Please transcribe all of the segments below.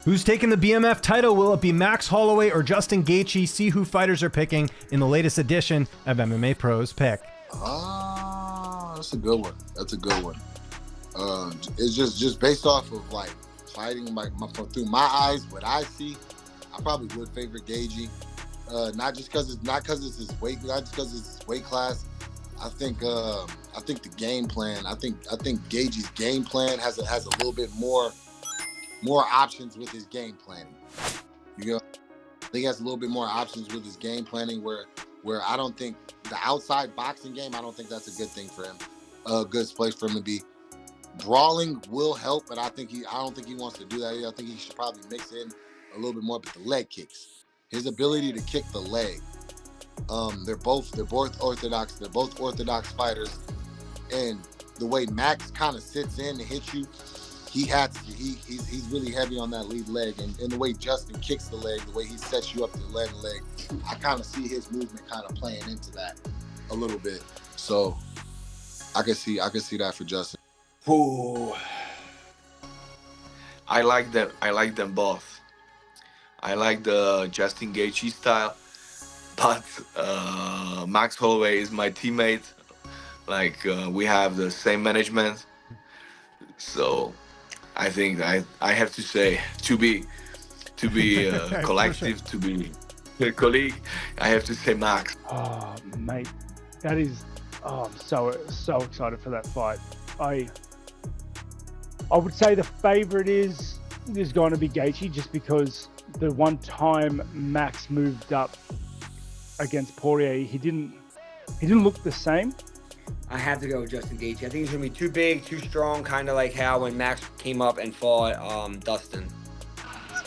Who's taking the BMF title? Will it be Max Holloway or Justin Gaethje? See who fighters are picking in the latest edition of MMA Pros Pick. That's a good one. It's just based off of like fighting through my eyes, what I see, I probably would favor Gaethje. Not because it's his weight, not just because it's his weight class. I think the game plan. I think Gaethje's game plan has a little bit more options with his game planning. You know, I think he has a little bit more options with his game planning where I don't think the outside boxing game, I don't think that's a good thing for him. A good place for him to be. Brawling will help, but I don't think he wants to do that. I think he should probably mix in a little bit more with the leg kicks. His ability to kick the leg. They're both orthodox. They're both orthodox fighters, and the way Max kind of sits in to hit you, he's really heavy on that lead leg, and the way Justin kicks the leg, the way he sets you up to land the leg, I kind of see his movement kind of playing into that a little bit. So I can see that for Justin. Ooh. I like them both. I like the Justin Gaethje style, but Max Holloway is my teammate. Like we have the same management, so I think I have to say to be collective, to be a colleague, I have to say Max. Oh mate, that is. Oh, I'm so excited for that fight. I would say the favorite is going to be Gaethje, just because the one time Max moved up against Poirier, he didn't look the same. I have to go with Justin Gaethje. I think he's gonna be too big, too strong, kind of like how when Max came up and fought Dustin.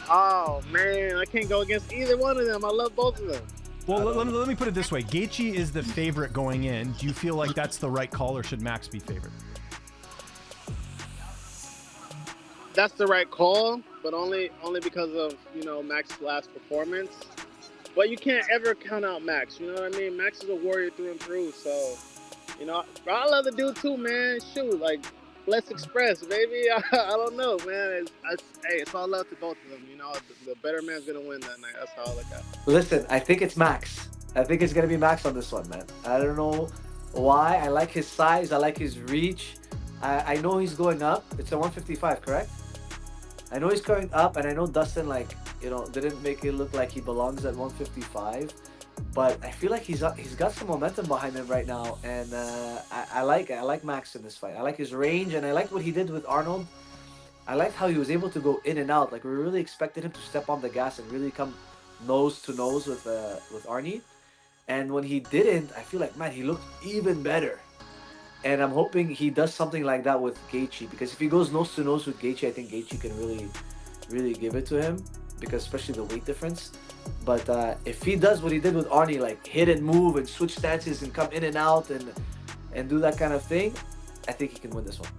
Oh man, I can't go against either one of them. I love both of them. Well, let me put it this way. Gaethje is the favorite going in. Do you feel like that's the right call, or should Max be favored? That's the right call, but only because of, Max's last performance. But you can't ever count out Max, you know what I mean? Max is a warrior through and through, so, I love the dude too, man. Shoot, like, let's express, baby. I don't know, man. It's all love to both of them, The better man's going to win that night. That's how I look at it. Listen, I think it's Max. I think it's going to be Max on this one, man. I don't know why. I like his size. I like his reach. I know he's going up. It's a 155, correct? I know he's going up, and I know Dustin, didn't make it look like he belongs at 155. But I feel like he's got some momentum behind him right now, and I like Max in this fight. I like his range, and I like what he did with Arnold. I liked how he was able to go in and out. Like, we really expected him to step on the gas and really come nose to nose with Arnie. And when he didn't, I feel like, man, he looked even better. And I'm hoping he does something like that with Gaethje, because if he goes nose to nose with Gaethje, I think Gaethje can really, really give it to him, because especially the weight difference. But if he does what he did with Arnie, like hit and move and switch stances and come in and out and do that kind of thing, I think he can win this one.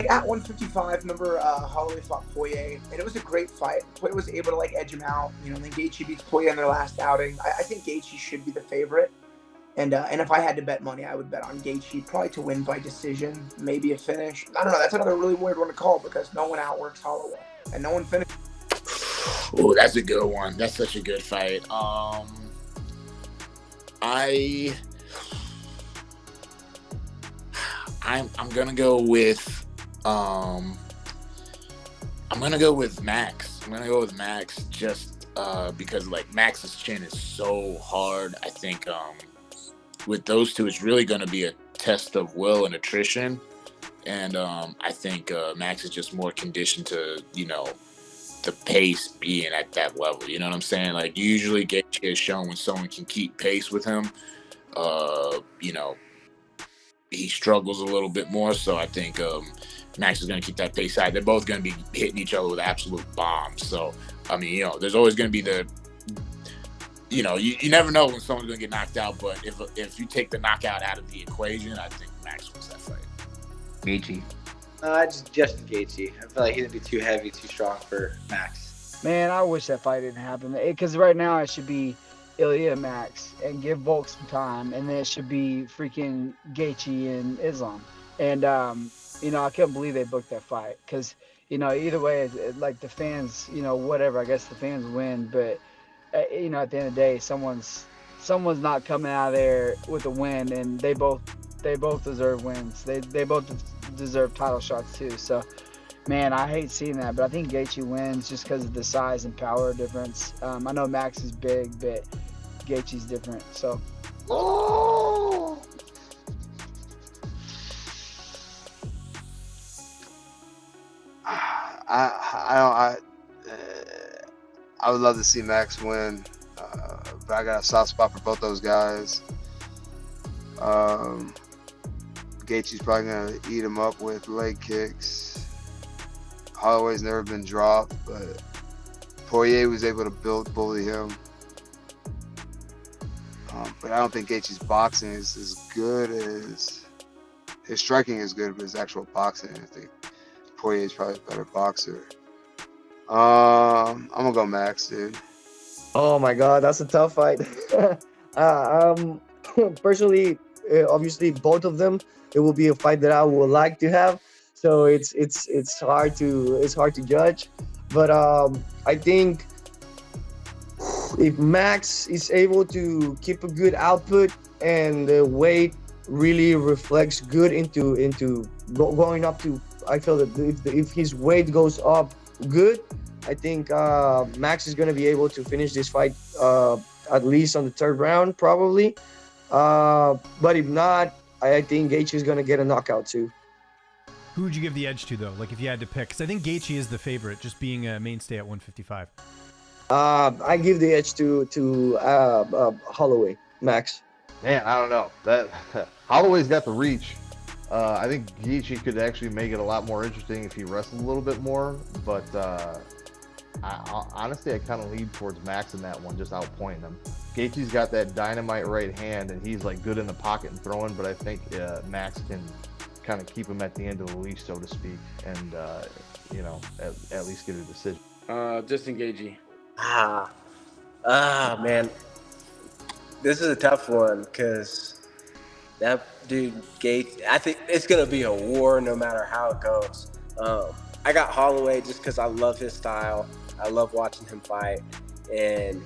At 155, remember Holloway fought Poirier, and it was a great fight. Poirier was able to edge him out, and then Gaethje beats Poirier in their last outing. I think Gaethje should be the favorite. And if I had to bet money, I would bet on Gaethje, probably to win by decision, maybe a finish. I don't know. That's another really weird one to call, because no one outworks Holloway, and no one finishes. Oh, that's a good one. That's such a good fight. I'm gonna go with Max. I'm gonna go with Max just because Max's chin is so hard. I think with those two, it's really gonna be a test of will and attrition, and I think Max is just more conditioned to the pace being at that level. You know what I'm saying? Like, usually Gaethje is shown when someone can keep pace with him. He struggles a little bit more, so I think Max is going to keep that pace high. They're both going to be hitting each other with absolute bombs. So, I mean, there's always going to be you never know when someone's going to get knocked out, but if you take the knockout out of the equation, I think Max wins that fight. Gaethje. Just Justin Gaethje. I feel like he's gonna be too heavy, too strong for Max. Man, I wish that fight didn't happen. Because right now it should be Ilya Max and give Volk some time, and then it should be freaking Gaethje and Islam. And I couldn't believe they booked that fight, because either way, like the fans, whatever. I guess the fans win, but at the end of the day, someone's not coming out of there with a win, and they both deserve wins. They both deserve title shots too. So, man, I hate seeing that, but I think Gaethje wins just because of the size and power difference. I know Max is big, but Gaethje's different. So. Oh. I would love to see Max win, but I got a soft spot for both those guys. Gaethje's probably gonna eat him up with leg kicks. Holloway's never been dropped, but Poirier was able to bully him. But I don't think Gaethje's boxing is as good as his striking is good, but his actual boxing, I think Poirier's probably a better boxer. I'm gonna go Max, dude. Oh my God, that's a tough fight. Personally, obviously, both of them, it will be a fight that I would like to have. So it's hard to judge, but I think if Max is able to keep a good output and the weight really reflects good into going up to, I feel that if his weight goes up good, I think Max is going to be able to finish this fight at least on the third round, probably. But if not, I think Gaethje is going to get a knockout too. Who would you give the edge to, though? Like, if you had to pick? Because I think Gaethje is the favorite, just being a mainstay at 155. I give the edge to Holloway, Max. Man, I don't know. That Holloway's got the reach. I think Gaethje could actually make it a lot more interesting if he wrestled a little bit more. But honestly, I kind of lean towards Max in that one, just outpointing him. Gaethje's got that dynamite right hand, and he's like good in the pocket and throwing. But I think Max can kind of keep him at the end of the leash, so to speak, and at least get a decision. Justin Gaethje. Man, this is a tough one because that dude Gaethje, I think it's gonna be a war no matter how it goes. I got Holloway just because I love his style. I love watching him fight, and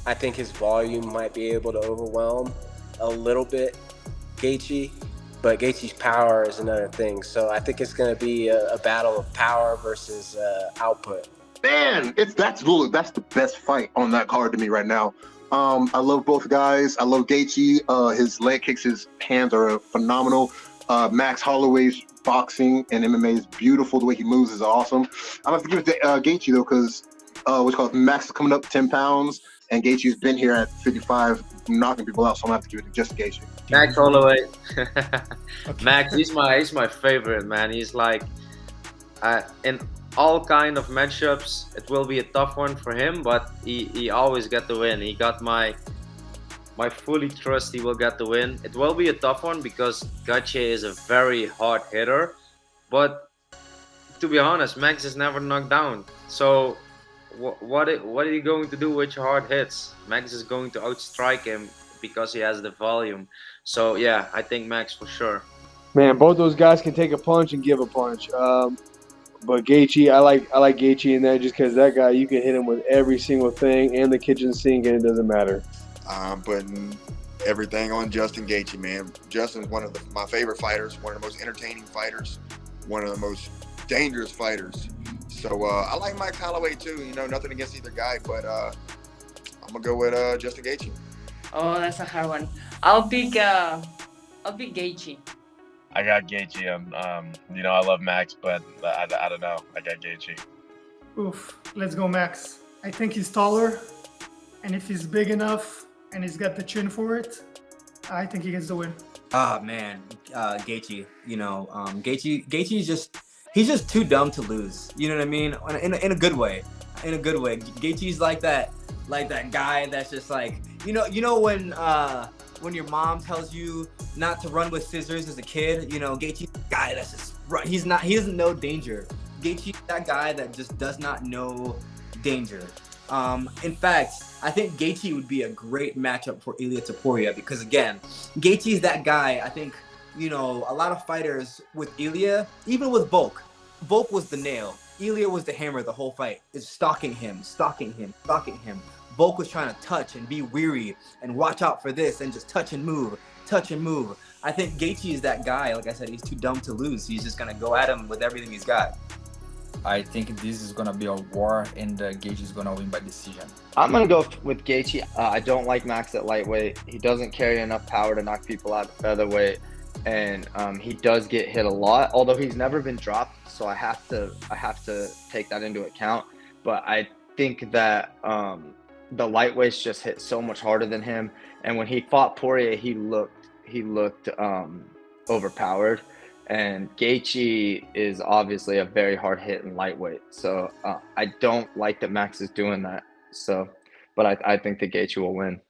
I think his volume might be able to overwhelm a little bit Gaethje, but Gaethje's power is another thing. So I think it's going to be a battle of power versus output. Man, that's the best fight on that card to me right now. I love both guys. I love Gaethje. His leg kicks, his hands are phenomenal. Max Holloway's boxing and MMA is beautiful. The way he moves is awesome. I'm gonna have to give it to Gaethje though, because Max is coming up 10 pounds, and Gaethje's been here at 55, knocking people out. So I'm gonna have to give it to just Gaethje. Max Holloway. Max, he's my favorite, man. He's like, in all kind of matchups, it will be a tough one for him, but he always get the win. He got my fully trust he will get the win. It will be a tough one because Gaethje is a very hard hitter, but to be honest, Max is never knocked down. So what are you going to do with your hard hits? Max is going to outstrike him because he has the volume. So yeah, I think Max for sure. Man, both those guys can take a punch and give a punch. But Gaethje, I like Gaethje in there just because that guy, you can hit him with every single thing and the kitchen sink, and it doesn't matter. I'm putting everything on Justin Gaethje, man. Justin's one of my favorite fighters, one of the most entertaining fighters, one of the most dangerous fighters. So I like Max Holloway too. Nothing against either guy, but I'm gonna go with Justin Gaethje. Oh, that's a hard one. I'll pick Gaethje. I got Gaethje. I love Max, but I don't know. I got Gaethje. Oof, let's go Max. I think he's taller, and if he's big enough and he's got the chin for it, I think he gets the win. Man, Gaethje. Gaethje is he's just too dumb to lose. You know what I mean? In a good way. In a good way. Gaethje's like that guy that's just like, when your mom tells you not to run with scissors as a kid, Gaethje's the guy that's just run. He doesn't know danger. Gaethje's that guy that just does not know danger. In fact, I think Gaethje would be a great matchup for Ilia Topuria because again, Gaethje's that guy. I think you know, a lot of fighters with Ilya, even with Volk. Volk was the nail. Ilya was the hammer the whole fight. It's stalking him, stalking him, stalking him. Volk was trying to touch and be weary and watch out for this and just touch and move, touch and move. I think Gaethje is that guy. Like I said, he's too dumb to lose. He's just gonna go at him with everything he's got. I think this is gonna be a war, and Gaethje is gonna win by decision. I'm gonna go with Gaethje. I don't like Max at lightweight. He doesn't carry enough power to knock people out at featherweight, and he does get hit a lot. Although he's never been dropped, so I have to take that into account. But I think that the lightweights just hit so much harder than him, and when he fought Poirier, he looked overpowered. And Gaethje is obviously a very hard hit in lightweight. So I don't like that Max is doing that. So, but I think that Gaethje will win.